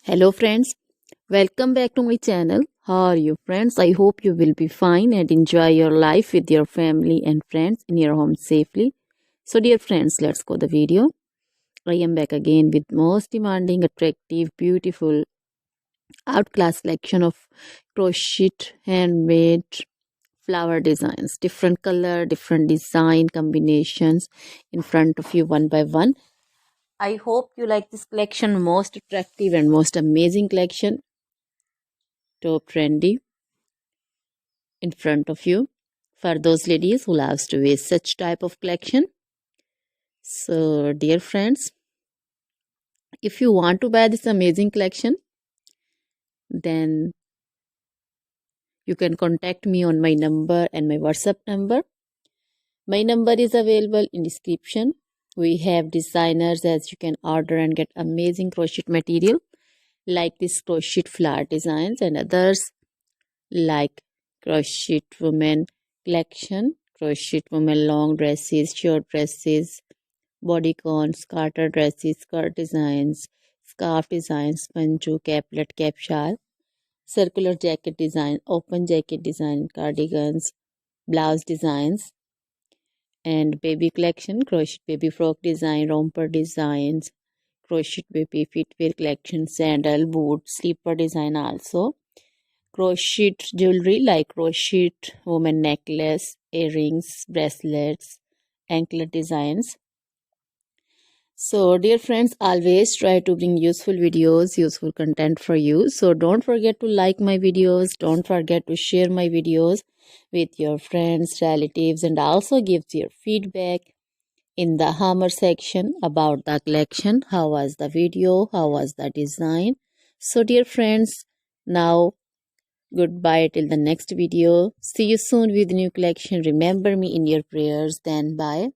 Hello friends, welcome back to my channel. How are you friends? I hope you will be fine and enjoy your life with your family and friends in your home safely. So dear friends, let's go the video. I am back again with most demanding, attractive, beautiful, outclass collection of crochet handmade flower designs. Different color, different design combinations in front of you one by one. I hope you like this collection, most attractive and most amazing collection. Top trendy in front of you for those ladies who loves to wear such type of collection. So dear friends, if you want to buy this amazing collection, then you can contact me on my number and my WhatsApp number. My number is available in description. We have designers as you can order and get amazing crochet material like this crochet flower designs and others like crochet women collection, crochet women long dresses, short dresses, bodycons, garter dresses, skirt designs, scarf designs, panju, caplet, cap shawl, circular jacket design, open jacket design, cardigans, blouse designs, and baby collection, crochet baby frock design, romper designs, crochet baby footwear collection, sandal, boot, slipper design also. Crochet jewelry like crochet woman necklace, earrings, bracelets, anklet designs. So dear friends, always try to bring useful videos, useful content for you. So don't forget to like my videos, don't forget to share my videos with your friends, relatives, and also give your feedback in the hammer section about the collection. How was the video? How was the design? So dear friends, now goodbye till the next video. See you soon with new collection. Remember me in your prayers. Then bye.